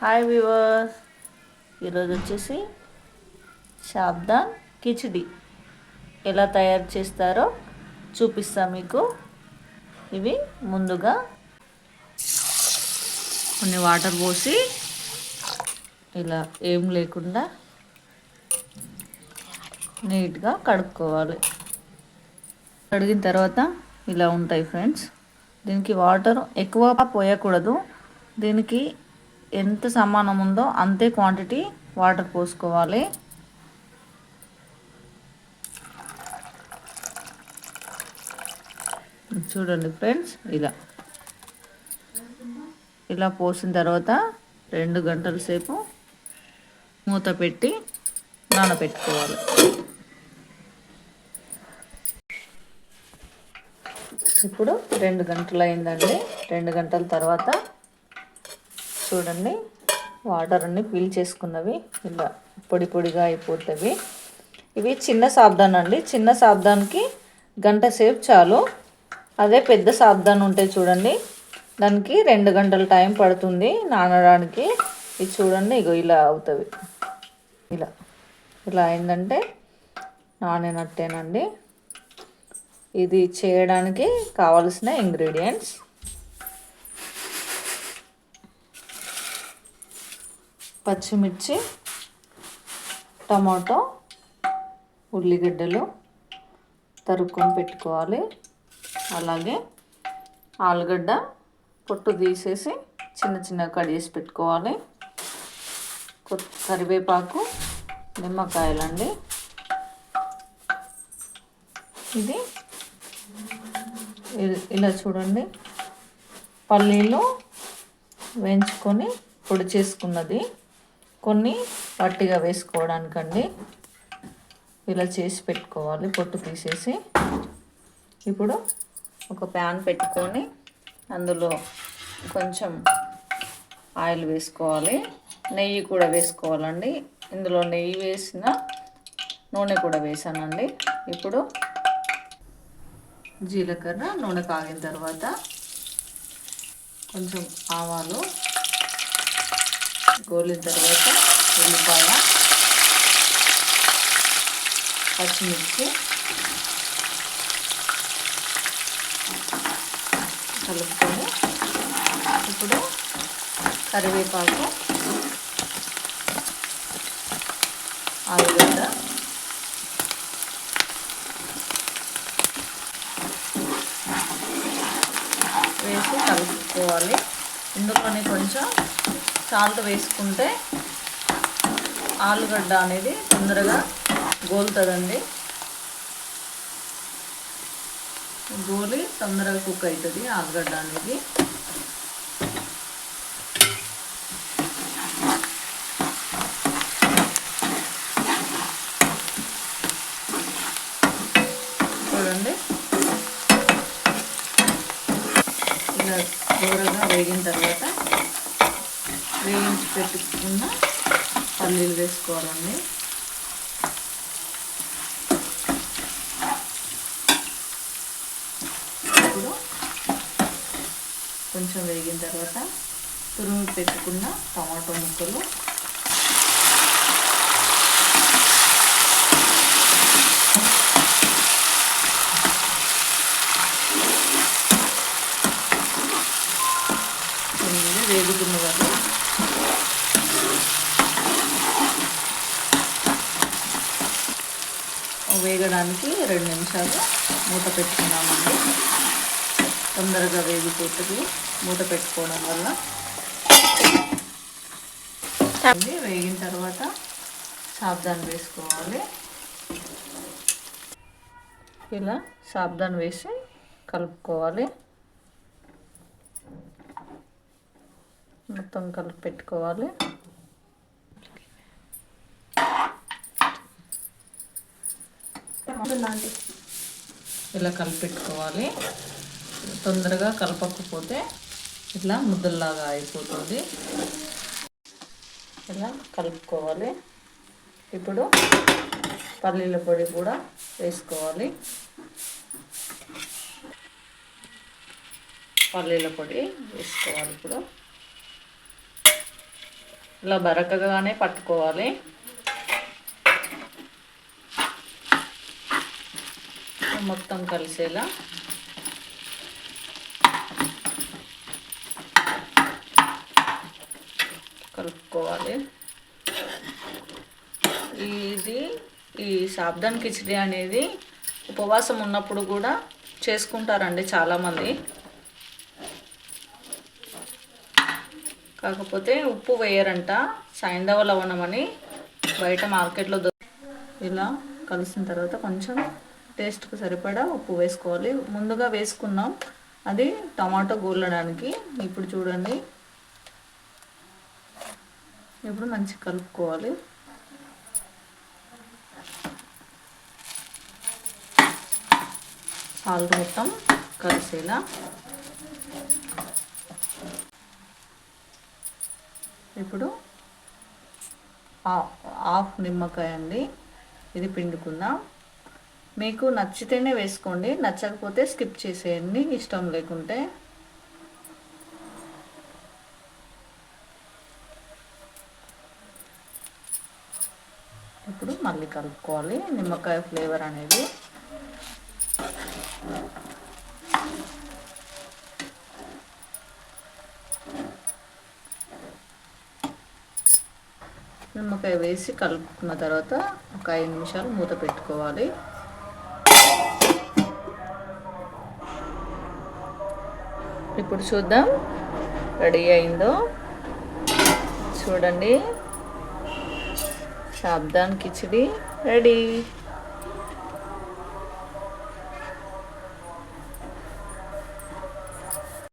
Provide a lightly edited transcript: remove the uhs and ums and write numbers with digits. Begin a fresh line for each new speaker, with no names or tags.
Hi viewers, ఈరోజు వచ్చేసి షాబ్దాన్ కిచిడి ఎలా తయారు చేస్తారో చూపిస్తా మీకు. ఇవి ముందుగా కొన్ని వాటర్ పోసి ఇలా ఏం లేకుండా నీట్గా కడుక్కోవాలి. కడిగిన తర్వాత ఇలా ఉంటాయి ఫ్రెండ్స్. దీనికి వాటర్ ఎక్కువ పోయకూడదు. దీనికి ఎంత సమానం ఉందో అంతే క్వాంటిటీ వాటర్ పోసుకోవాలి. చూడండి ఫ్రెండ్స్, ఇలా పోసిన తర్వాత 2 గంటల సేపు మూత పెట్టి నానబెట్టుకోవాలి. ఇప్పుడు 2 గంటలు అయిందండి. 2 గంటల తర్వాత చూడండి, వాటర్ అన్నీ పీల్చేసుకున్నవి ఇలా పొడి పొడిగా అయిపోతాయి. ఇవి చిన్న సాబ్దాన్ అండి. చిన్న సాబ్దాన్కి గంట సేపు చాలు. అదే పెద్ద సాబ్దాన్ ఉంటాయి చూడండి, దానికి 2 గంటల టైం పడుతుంది నానడానికి. ఇది చూడండి, ఇగో ఇలా అవుతుంది. ఇలా అయిందంటే నానినట్టేనండి. ఇది చేయడానికి కావలసిన ఇంగ్రీడియంట్స్: పచ్చిమిర్చి, టమాటో, ఉల్లిగడ్డలు తరుక్కొని పెట్టుకోవాలి. అలాగే ఆలుగడ్డ పొట్టు తీసేసి చిన్న చిన్న కట్ చేసి పెట్టుకోవాలి. కరివేపాకు, నిమ్మకాయలండి. ఇది ఇలా చూడండి, పల్లీలు వేయించుకొని పొడి చేసుకున్నది, కొన్ని పట్టిగా వేసుకోవడానికండి. ఇలా చేసి పెట్టుకోవాలి పొట్టు తీసేసి. ఇప్పుడు ఒక ప్యాన్ పెట్టుకొని అందులో కొంచెం ఆయిల్ వేసుకోవాలి. నెయ్యి కూడా వేసుకోవాలండి. ఇందులో నెయ్యి వేసిన నూనె కూడా వేసానండి. ఇప్పుడు జీలకర్ర నూనె కాగిన తర్వాత కొంచెం ఆవాలు గోలిన తర్వాత ఉల్లిపాయ, పచ్చిమిర్చి కలుపుకొని ఇప్పుడు కరివేపాకు, ఆలుగడ్డ, వేసి కలుపుకోవాలి. ఇందులోనే కొంచెం సాల్ట్ వేసుకుంటే ఆలుగడ్డ అనేది తొందరగా గోలుతుందండి. గోలి తొందరగా కుక్ అవుతుంది ఆలుగడ్డ అనేది. చూడండి, ఇలా దూరంగా వేగిన తర్వాత వేయించి పెట్టుకున్న పల్లీలు వేసుకోవాలండి. ఇప్పుడు కొంచెం వేగిన తర్వాత తురుము పెట్టుకున్న టమాటో ముక్కలు, వేగుతున్న వాళ్ళు వేగడానికి 2 నిమిషాలు మూత పెట్టుకున్నామండి. తొందరగా వేగిపోతుంది మూత పెట్టుకోవడం వల్ల. వేగిన తర్వాత సాబ్దాన్ వేసుకోవాలి. ఇలా సాబ్దాన్ వేసి కలుపుకోవాలి. మొత్తం కలిపి పెట్టుకోవాలి. ఇలా కలిపెట్టుకోవాలి. తొందరగా కలపకపోతే ఇట్లా ముద్దల్లాగా అయిపోతుంది. ఇలా కలుపుకోవాలి. ఇప్పుడు పల్లీల పొడి కూడా వేసుకోవాలి. పల్లీల పొడి వేసుకోవాలి. ఇప్పుడు ఇలా బరకగానే పట్టుకోవాలి. మొత్తం కలిసేలా కలుపుకోవాలి. ఈ సాబ్దాన్ కిచిడి అనేది ఉపవాసం ఉన్నప్పుడు కూడా చేసుకుంటారండి చాలామంది. కాకపోతే ఉప్పు వేయరంట, సైంధవ లవణం అని బయట మార్కెట్లో ఇలా కలిసిన తర్వాత కొంచెం టేస్ట్కి సరిపడా ఉప్పు వేసుకోవాలి. ముందుగా వేసుకున్నాం, అది టమాటో గోలడానికి. ఇప్పుడు చూడండి, ఇప్పుడు మంచిగా కలుపుకోవాలి. సాల్ట్ మొత్తం కలిసేలా. ఇప్పుడు హాఫ్ నిమ్మకాయ అండి, ఇది పిండుకుందాం. మీకు నచ్చితేనే వేసుకోండి, నచ్చకపోతే స్కిప్ చేసేయండి ఇష్టం లేకుంటే. ఇప్పుడు మళ్ళీ కలుపుకోవాలి నిమ్మకాయ ఫ్లేవర్ అనేది. నిమ్మకాయ వేసి కలుపుకున్న తర్వాత ఒక 5 నిమిషాలు మూత పెట్టుకోవాలి. ఇప్పుడు చూద్దాం రెడీ అయిందో. చూడండి, సాబ్దాన్ కిచిడి రెడీ.